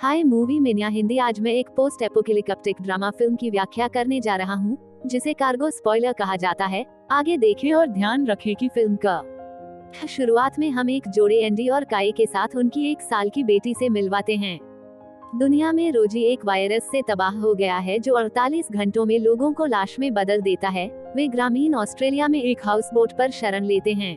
हाय movie mania Hindi. आज मैं एक पोस्ट एपोकैलिप्टिक ड्रामा फिल्म की व्याख्या करने जा रहा हूँ जिसे कार्गो स्पॉइलर कहा जाता है। आगे देखें और ध्यान रखें कि फिल्म का शुरुआत में हम एक जोड़े एंडी और काई के साथ उनकी 1 साल की बेटी से मिलवाते हैं। दुनिया में रोजी एक वायरस से तबाह हो गया है जो 48 घंटों में लोगों को लाश में बदल देता है। वे ग्रामीण ऑस्ट्रेलिया में एक हाउस बोट पर शरण लेते हैं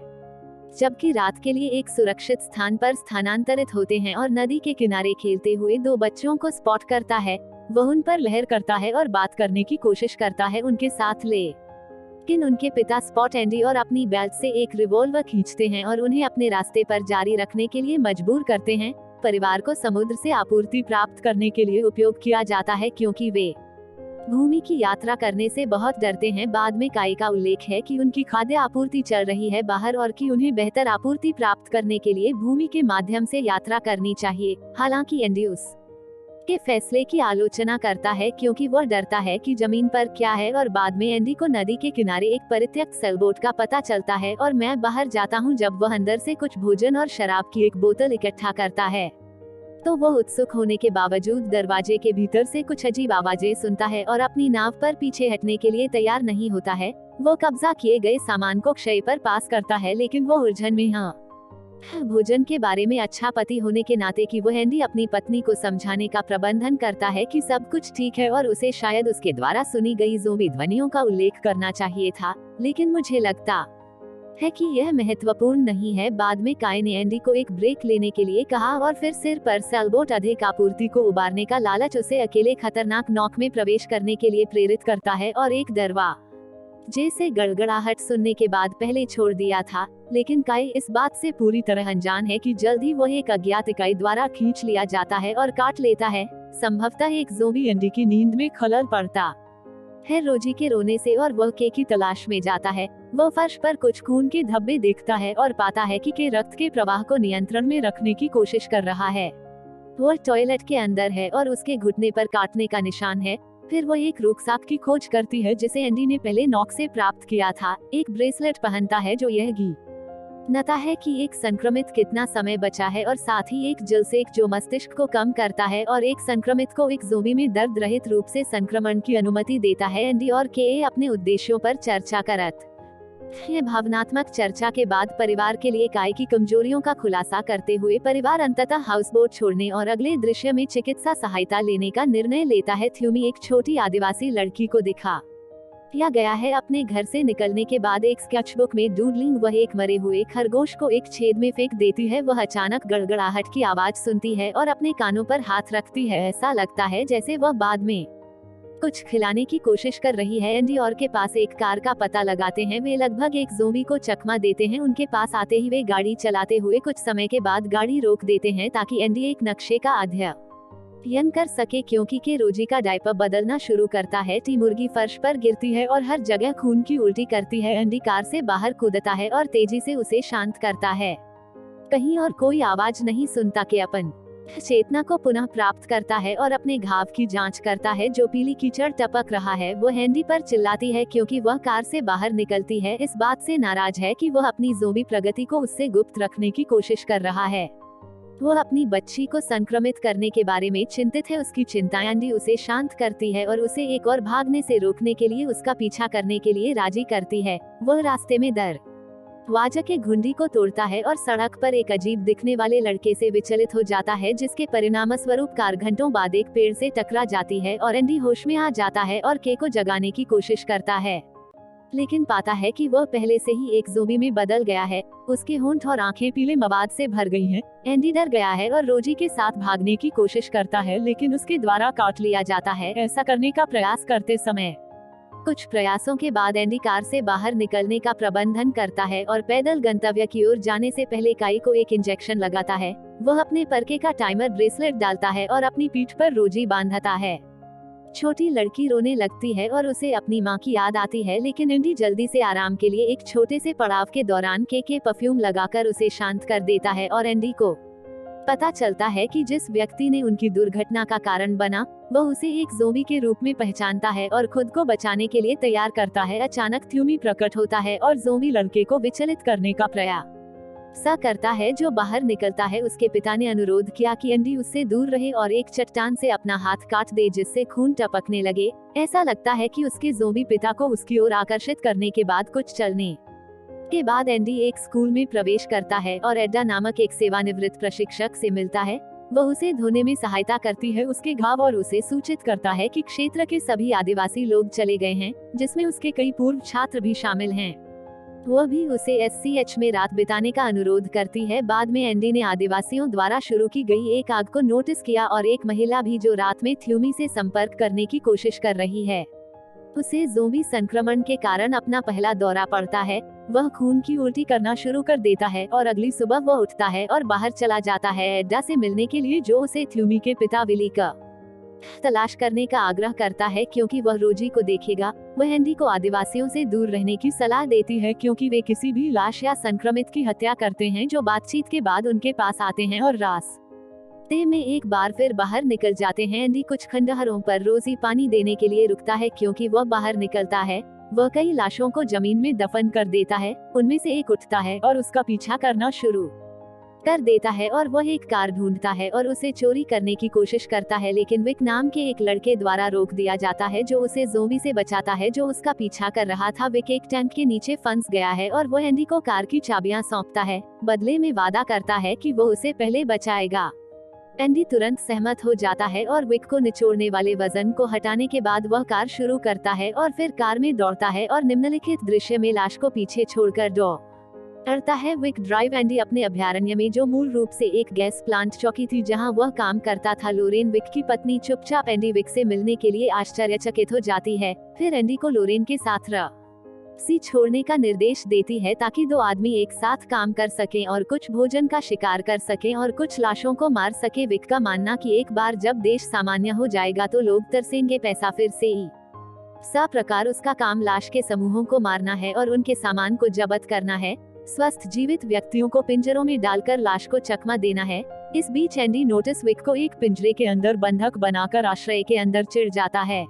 जबकि रात के लिए एक सुरक्षित स्थान पर स्थानांतरित होते हैं और नदी के किनारे खेलते हुए 2 बच्चों को स्पॉट करता है। वह उन पर लहर करता है और बात करने की कोशिश करता है उनके साथ लेकिन उनके पिता स्पॉट एंडी और अपनी बेल्ट से एक रिवॉल्वर खींचते हैं और उन्हें अपने रास्ते पर जारी रखने के लिए मजबूर करते हैं। परिवार को समुद्र से आपूर्ति प्राप्त करने के लिए उपयोग किया जाता है क्योंकि वे भूमि की यात्रा करने से बहुत डरते हैं। बाद में काई का उल्लेख है कि उनकी खाद्य आपूर्ति चल रही है बाहर और कि उन्हें बेहतर आपूर्ति प्राप्त करने के लिए भूमि के माध्यम से यात्रा करनी चाहिए। हालांकि एंडी उस के फैसले की आलोचना करता है क्योंकि वह डरता है कि जमीन पर क्या है और बाद में एंडी को नदी के किनारे एक परित्यक्त सेलबोट का पता चलता है और मैं बाहर जाता हूँ जब वह अंदर से कुछ भोजन और शराब की एक बोतल इकट्ठा करता है तो वह उत्सुक होने के बावजूद दरवाजे के भीतर से कुछ अजीब आवाजें सुनता है और अपनी नाव पर पीछे हटने के लिए तैयार नहीं होता है। वो कब्जा किए गए सामान को क्षय पर पास करता है लेकिन वो उलझन में भोजन के बारे में अच्छा पति होने के नाते कि वह एंडी अपनी पत्नी को समझाने का प्रबंधन करता है कि सब कुछ ठीक है और उसे शायद उसके द्वारा सुनी गई ज़ोंबी ध्वनियों का उल्लेख करना चाहिए था, लेकिन मुझे लगता है कि यह महत्वपूर्ण नहीं है। बाद में काई ने एंडी को एक ब्रेक लेने के लिए कहा और फिर सिर पर सेलबोट अधिक आपूर्ति को उबारने का लालच उसे अकेले खतरनाक नौक में प्रवेश करने के लिए प्रेरित करता है और एक दरवाजे से गड़गड़ाहट सुनने के बाद पहले छोड़ दिया था, लेकिन काई इस बात से पूरी तरह अनजान है कि जल्द ही वह एक अज्ञात इकाई द्वारा खींच लिया जाता है और काट लेता है। संभवतः एक ज़ोंबी एंडी की नींद में खलल पड़ता है रोजी के रोने से और वह के की तलाश में जाता है। वह फर्श पर कुछ खून के धब्बे देखता है और पाता है कि के रक्त के प्रवाह को नियंत्रण में रखने की कोशिश कर रहा है। वह टॉयलेट के अंदर है और उसके घुटने पर काटने का निशान है। फिर वह एक रुकसाक की खोज करती है जिसे एंडी ने पहले नॉक से प्राप्त किया था। एक ब्रेसलेट पहनता है जो यह नता है कि एक संक्रमित कितना समय बचा है और साथ ही एक जलसेक जो मस्तिष्क को कम करता है और एक संक्रमित को एक ज़ोंबी में दर्द रहित रूप से संक्रमण की अनुमति देता है। एंडी और के अपने उद्देश्यों पर चर्चा करत ये भावनात्मक चर्चा के बाद परिवार के लिए काई की कमजोरियों का खुलासा करते हुए परिवार अंततः हाउसबोट छोड़ने और अगले दृश्य में चिकित्सा सहायता लेने का निर्णय लेता है। थ्यूमी एक छोटी आदिवासी लड़की को दिखा या गया है अपने घर से निकलने के बाद एक स्केचबुक में डूडलिंग। वह एक मरे हुए खरगोश को एक छेद में फेंक देती है। वह अचानक गड़गड़ाहट की आवाज सुनती है और अपने कानों पर हाथ रखती है। ऐसा लगता है जैसे वह बाद में कुछ खिलाने की कोशिश कर रही है। एंडी और के पास एक कार का पता लगाते हैं। वे लगभग एक ज़ोंबी को चकमा देते हैं। उनके पास आते ही वे गाड़ी चलाते हुए कुछ समय के बाद गाड़ी रोक देते हैं ताकि एंडी एक नक्शे का अध्ययन कर सके क्योंकि के रोजी का डायपर बदलना शुरू करता है। टी मुर्गी फर्श पर गिरती है और हर जगह खून की उल्टी करती है। एंडी कार से बाहर कूदता है और तेजी से उसे शांत करता है। कहीं और कोई आवाज नहीं सुनता के अपन चेतना को पुनः प्राप्त करता है और अपने घाव की जांच करता है जो पीली कीचड़ टपक रहा है। वह एंडी पर चिल्लाती है क्योंकि वह कार से बाहर निकलती है। इस बात से नाराज है कि वह अपनी ज़ोंबी प्रगति को उससे गुप्त रखने की कोशिश कर रहा है। वह अपनी बच्ची को संक्रमित करने के बारे में चिंतित है। उसकी चिंताएं एंडी उसे शांत करती है और उसे एक और भागने से रोकने के लिए उसका पीछा करने के लिए राजी करती है। वह रास्ते में दरवाजे के घुंडी को तोड़ता है और सड़क पर एक अजीब दिखने वाले लड़के से विचलित हो जाता है जिसके परिणामस्वरूप कार घंटों बाद एक पेड़ से टकरा जाती है और एंडी होश में आ जाता है और के को जगाने की कोशिश करता है लेकिन पाता है कि वह पहले से ही एक ज़ोंबी में बदल गया है। उसके होंठ और आंखें पीले मवाद से भर गई हैं। एंडी डर गया है और रोजी के साथ भागने की कोशिश करता है लेकिन उसके द्वारा काट लिया जाता है। ऐसा करने का प्रयास करते समय कुछ प्रयासों के बाद एंडी कार से बाहर निकलने का प्रबंधन करता है और पैदल गंतव्य की ओर जाने से पहले काई को एक इंजेक्शन लगाता है। वह अपने परके का टाइमर ब्रेसलेट डालता है और अपनी पीठ पर रोजी बांधता है। छोटी लड़की रोने लगती है और उसे अपनी मां की याद आती है लेकिन एंडी जल्दी से आराम के लिए एक छोटे से पड़ाव के दौरान के परफ्यूम लगाकर उसे शांत कर देता है और एंडी को पता चलता है कि जिस व्यक्ति ने उनकी दुर्घटना का कारण बना वह उसे एक ज़ोंबी के रूप में पहचानता है और खुद को बचाने के लिए तैयार करता है। अचानक थ्यूमी प्रकट होता है और ज़ोंबी लड़के को विचलित करने का प्रयास सा करता है। जो बाहर निकलता है उसके पिता ने अनुरोध किया कि एंडी उससे दूर रहे और एक चट्टान से अपना हाथ काट दे जिससे खून टपकने लगे। ऐसा लगता है कि उसके ज़ोंबी पिता को उसकी ओर आकर्षित करने के बाद कुछ चलने के बाद एंडी एक स्कूल में प्रवेश करता है और एडा नामक एक सेवानिवृत्त प्रशिक्षक से मिलता है। वह उसे धोने में सहायता करती है उसके घाव और उसे सूचित करता है कि क्षेत्र के सभी आदिवासी लोग चले गए हैं, जिसमें उसके कई पूर्व छात्र भी शामिल हैं। वह भी उसे एससीएच में रात बिताने का अनुरोध करती है। बाद में एंडी ने आदिवासियों द्वारा शुरू की गई एक आग को नोटिस किया और एक महिला भी जो रात में थ्यूमी से संपर्क करने की कोशिश कर रही है। उसे ज़ोंबी संक्रमण के कारण अपना पहला दौरा पड़ता है। वह खून की उल्टी करना शुरू कर देता है और अगली सुबह वह उठता है और बाहर चला जाता है एडा से मिलने के लिए, जो उसे थ्यूमी के पिता विली का तलाश करने का आग्रह करता है क्योंकि वह रोजी को देखेगा। वह एंडी को आदिवासियों से दूर रहने की सलाह देती है क्योंकि वे किसी भी लाश या संक्रमित की हत्या करते हैं जो बातचीत के बाद उनके पास आते हैं और रास्ते में एक बार फिर बाहर निकल जाते हैं। एंडी कुछ खंडहरों पर रोजी पानी देने के लिए रुकता है क्योंकि वह बाहर निकलता है। वह कई लाशों को जमीन में दफन कर देता है। उनमें से एक उठता है और उसका पीछा करना शुरू कर देता है और वह एक कार ढूंढता है और उसे चोरी करने की कोशिश करता है, लेकिन विक नाम के एक लड़के द्वारा रोक दिया जाता है जो उसे ज़ोंबी से बचाता है जो उसका पीछा कर रहा था। विक एक टैंक के नीचे फंस गया है और वह एंडी को कार की चाबियां सौंपता है, बदले में वादा करता है कि वो उसे पहले बचाएगा। एंडी तुरंत सहमत हो जाता है और विक को निचोड़ने वाले वजन को हटाने के बाद वह कार शुरू करता है और फिर कार में दौड़ता है और निम्नलिखित दृश्य में लाश को पीछे छोड़कर डरता है। विक ड्राइव एंडी अपने अभयारण्य में, जो मूल रूप से एक गैस प्लांट चौकी थी जहां वह काम करता था। लोरेन, विक की पत्नी, चुपचाप एंडी विक से मिलने के लिए आश्चर्यचकित हो जाती है। फिर एंडी को लोरेन के साथ रस्सी छोड़ने का निर्देश देती है ताकि दो आदमी एक साथ काम कर सकें और कुछ भोजन का शिकार कर सकें और कुछ लाशों को मार सके। विक का मानना कि एक बार जब देश सामान्य हो जाएगा तो लोग तरसेंगे। पैसा फिर से ही सा प्रकार उसका काम लाश के समूहों को मारना है और उनके सामान को जब्त करना है। स्वस्थ जीवित व्यक्तियों को पिंजरों में डालकर लाश को चकमा देना है। इस बीच एंडी नोटिस विक को एक पिंजरे के अंदर बंधक बनाकर आश्रय के अंदर चिढ़ जाता है,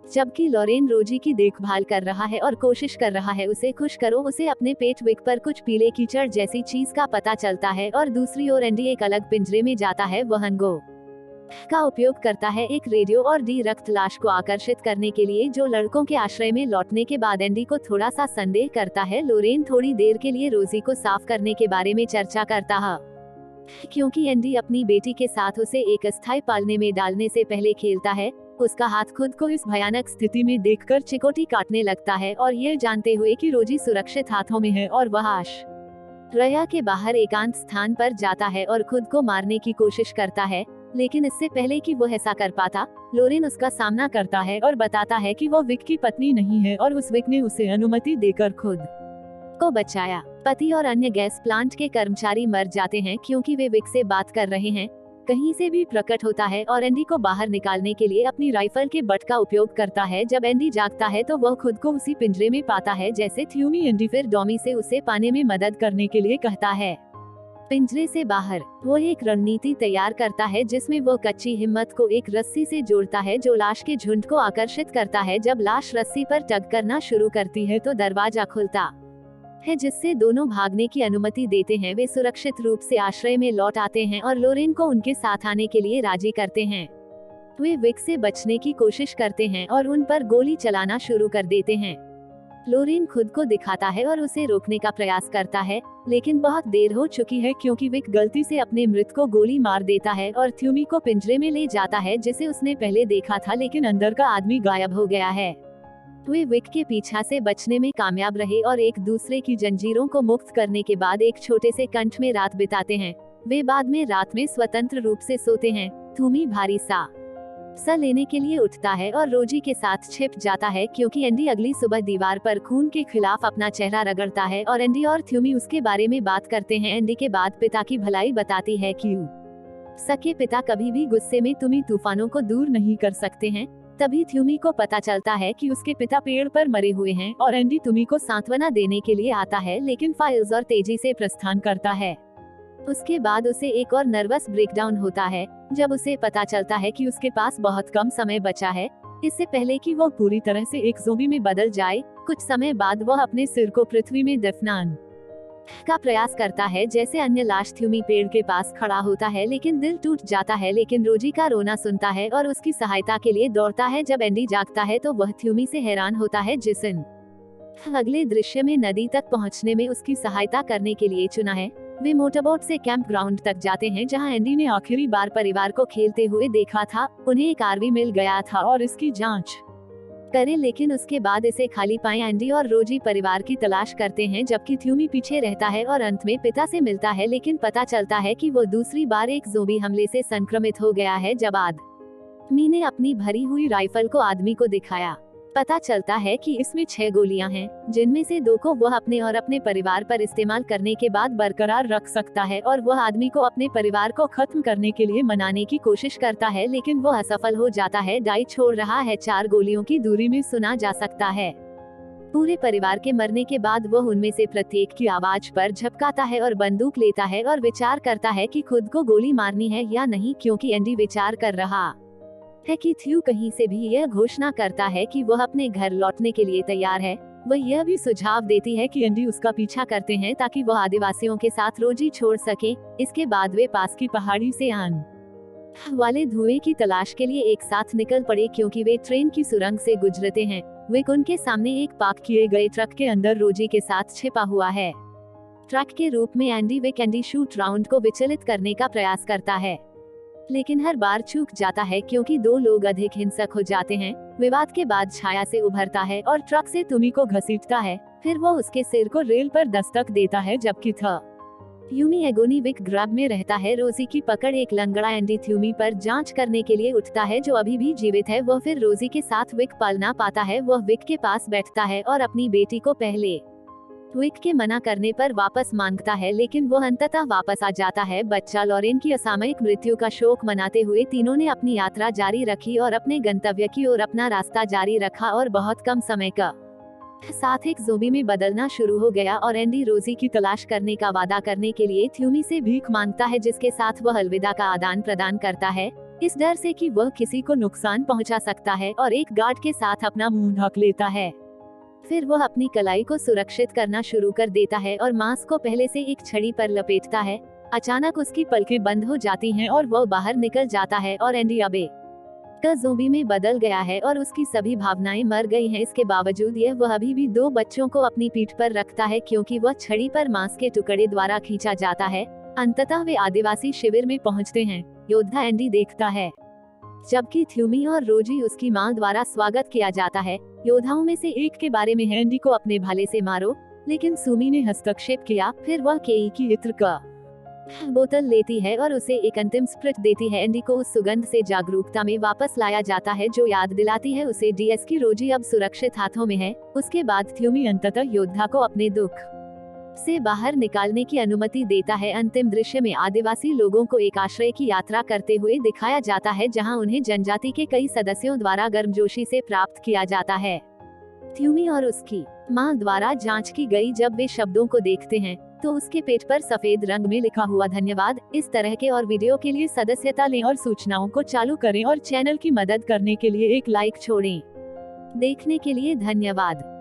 जबकि लोरेन रोजी की देखभाल कर रहा है और कोशिश कर रहा है उसे खुश करो। उसे अपने पेट विक पर कुछ पीले कीचड़ जैसी चीज का पता चलता है और दूसरी ओर एंडी एक अलग पिंजरे में जाता है। वह हंगो का उपयोग करता है, एक रेडियो और डी रक्त लाश को आकर्षित करने के लिए, जो लड़कों के आश्रय में लौटने के बाद एंडी को थोड़ा सा संदेह करता है। लोरेन थोड़ी देर के लिए रोजी को साफ करने के बारे में चर्चा करता है क्योंकि एंडी अपनी बेटी के साथ उसे एक अस्थायी पालने में डालने से पहले खेलता है। उसका हाथ खुद को इस भयानक स्थिति में देखकर चिकोटी काटने लगता है और यह जानते हुए कि रोजी सुरक्षित हाथों में है और वह आश्रय के बाहर एकांत स्थान पर जाता है और खुद को मारने की कोशिश करता है। लेकिन इससे पहले कि वो ऐसा कर पाता, लोरेन उसका सामना करता है और बताता है कि वो विक की पत्नी नहीं है और उस विक ने उसे अनुमति देकर खुद को बचाया। पति और अन्य गैस प्लांट के कर्मचारी मर जाते हैं क्योंकि वे विक से बात कर रहे हैं। कहीं से भी प्रकट होता है और एंडी को बाहर निकालने के लिए अपनी राइफल के बट का उपयोग करता है। जब एंडी जागता है तो वह खुद को उसी पिंजरे में पाता है जैसे थ्यूमी। एंडी फिर डॉमी से उसे पाने में मदद करने के लिए कहता है। पिंजरे से बाहर वो एक रणनीति तैयार करता है जिसमें वो कच्ची हिम्मत को एक रस्सी से जोड़ता है जो लाश के झुंड को आकर्षित करता है। जब लाश रस्सी पर टग करना शुरू करती है तो दरवाजा खुलता है जिससे दोनों भागने की अनुमति देते हैं। वे सुरक्षित रूप से आश्रय में लौट आते हैं और लोरेन को उनके साथ आने के लिए राजी करते हैं। वे विक से बचने की कोशिश करते हैं और उन पर गोली चलाना शुरू कर देते हैं। लोरेन खुद को दिखाता है और उसे रोकने का प्रयास करता है, लेकिन बहुत देर हो चुकी है क्योंकि विक गलती से अपने मृत को गोली मार देता है और थ्यूमी को पिंजरे में ले जाता है जिसे उसने पहले देखा था, लेकिन अंदर का आदमी गायब हो गया है। वे विक के पीछा से बचने में कामयाब रहे और एक दूसरे की जंजीरों को मुक्त करने के बाद एक छोटे से कंठ में रात बिताते हैं। वे बाद में रात में स्वतंत्र रूप से सोते हैं। थ्यूमी भारी सा लेने के लिए उठता है और रोजी के साथ छिप जाता है क्योंकि एंडी अगली सुबह दीवार पर खून के खिलाफ अपना चेहरा रगड़ता है और एंडी और थ्यूमी उसके बारे में बात करते हैं। एंडी के बाद पिता की भलाई बताती है कि सके पिता कभी भी गुस्से में तुम्ही तूफानों को दूर नहीं कर सकते हैं। तभी थ्यूमी को पता चलता है कि उसके पिता पेड़ पर मरे हुए हैं और एंडी थ्यूमी को सांत्वना देने के लिए आता है, लेकिन फाइल्स और तेजी से प्रस्थान करता है। उसके बाद उसे एक और नर्वस ब्रेकडाउन होता है जब उसे पता चलता है कि उसके पास बहुत कम समय बचा है इससे पहले कि वो पूरी तरह से एक ज़ोंबी में बदल जाए। कुछ समय बाद वह अपने सिर को पृथ्वी में दफनान का प्रयास करता है। जैसे अन्य लाश थ्यूमी पेड़ के पास खड़ा होता है लेकिन दिल टूट जाता है, लेकिन रोजी का रोना सुनता है और उसकी सहायता के लिए दौड़ता है। जब एंडी जागता है तो वह थ्यूमी से हैरान होता है, जिसन अगले दृश्य में नदी तक पहुंचने में उसकी सहायता करने के लिए चुना है। वे मोटरबोट से कैंप ग्राउंड तक जाते हैं जहां एंडी ने आखिरी बार परिवार को खेलते हुए देखा था। उन्हें एक आरवी मिल गया था और इसकी जांच करें, लेकिन उसके बाद इसे खाली पाए एंडी और रोजी परिवार की तलाश करते हैं, जबकि थ्यूमी पीछे रहता है और अंत में पिता से मिलता है, लेकिन पता चलता है कि वो दूसरी बार एक ज़ोंबी हमले से संक्रमित हो गया है। जब आदमी ने अपनी भरी हुई राइफल को आदमी को दिखाया, पता चलता है कि इसमें 6 गोलियां हैं, जिनमें से 2 को वह अपने और अपने परिवार पर इस्तेमाल करने के बाद बरकरार रख सकता है और वह आदमी को अपने परिवार को खत्म करने के लिए मनाने की कोशिश करता है, लेकिन वह असफल हो जाता है। डाई छोड़ रहा है 4 गोलियों की दूरी में सुना जा सकता है। पूरे परिवार के मरने के बाद वह उनमें से प्रत्येक की आवाज पर झपकाता है और बंदूक लेता है और विचार करता है कि खुद को गोली मारनी है या नहीं, क्योंकि एंडी विचार कर रहा है कि थ्यू कहीं से भी यह घोषणा करता है कि वह अपने घर लौटने के लिए तैयार है। वह यह भी सुझाव देती है कि एंडी उसका पीछा करते हैं ताकि वह आदिवासियों के साथ रोजी छोड़ सके। इसके बाद वे पास की पहाड़ी से आने वाले धुएं की तलाश के लिए एक साथ निकल पड़े, क्योंकि वे ट्रेन की सुरंग से गुजरते हैं। विक उनके सामने एक पार्क किए गए ट्रक के अंदर रोजी के साथ छिपा हुआ है। ट्रक के रूप में एंडी शूट राउंड को विचलित करने का प्रयास करता है, लेकिन हर बार चूक जाता है क्योंकि 2 लोग अधिक हिंसक हो जाते हैं। विवाद के बाद छाया से उभरता है और ट्रक से तुमी को घसीटता है। फिर वो उसके सिर को रेल पर दस्तक देता है, जबकि थ्यूमी एगोनी विक ग्रैब में रहता है। रोजी की पकड़ एक लंगड़ा एंडी थ्यूमी पर जांच करने के लिए उठता है, जो अभी भी जीवित है। वह फिर रोजी के साथ विक पाल ना पाता है। वह विक के पास बैठता है और अपनी बेटी को पहले विक के मना करने पर वापस मांगता है, लेकिन वो अंततः वापस आ जाता है। बच्चा लॉरेन की असामयिक मृत्यु का शोक मनाते हुए तीनों ने अपनी यात्रा जारी रखी और अपने गंतव्य की ओर अपना रास्ता जारी रखा, और बहुत कम समय का साथ एक ज़ोंबी में बदलना शुरू हो गया और एंडी रोजी की तलाश करने का वादा करने के लिए थ्यूमी से भीख मांगता है, जिसके साथ वह अलविदा का आदान प्रदान करता है, इस डर से कि वह किसी को नुकसान पहुंचा सकता है, और एक गार्ड के साथ अपना मुंह ढक लेता है। फिर वह अपनी कलाई को सुरक्षित करना शुरू कर देता है और मांस को पहले से एक छड़ी पर लपेटता है। अचानक उसकी पलकें बंद हो जाती हैं और वह बाहर निकल जाता है, और एंडी अब एक ज़ोंबी में बदल गया है और उसकी सभी भावनाएं मर गई हैं। इसके बावजूद यह वह अभी भी 2 बच्चों को अपनी पीठ पर रखता है, क्योंकि वह छड़ी पर मांस के टुकड़े द्वारा खींचा जाता है। अंततः वे आदिवासी शिविर में पहुंचते हैं। योद्धा एंडी देखता है, जबकि थ्यूमी और रोजी उसकी मां द्वारा स्वागत किया जाता है। योद्धाओं में से एक के बारे में एंडी को अपने भाले से मारो, लेकिन सुमी ने हस्तक्षेप किया। फिर वह केई की इत्र का बोतल लेती है और उसे एक अंतिम स्प्रिट देती है। एंडी को उस सुगंध से जागरूकता में वापस लाया जाता है, जो याद दिलाती है उसे डीएस की रोजी अब सुरक्षित हाथों में है। उसके बाद थ्यूमी अंततः योद्धा को अपने दुख से बाहर निकालने की अनुमति देता है। अंतिम दृश्य में आदिवासी लोगों को एक आश्रय की यात्रा करते हुए दिखाया जाता है, जहां उन्हें जनजाति के कई सदस्यों द्वारा गर्मजोशी से प्राप्त किया जाता है। थ्यूमी और उसकी मां द्वारा जांच की गई। जब वे शब्दों को देखते हैं तो उसके पेट पर सफेद रंग में लिखा हुआ धन्यवाद। इस तरह के और वीडियो के लिए सदस्यता लें और सूचनाओं को चालू करें, और चैनल की मदद करने के लिए एक लाइक छोड़ें। देखने के लिए धन्यवाद।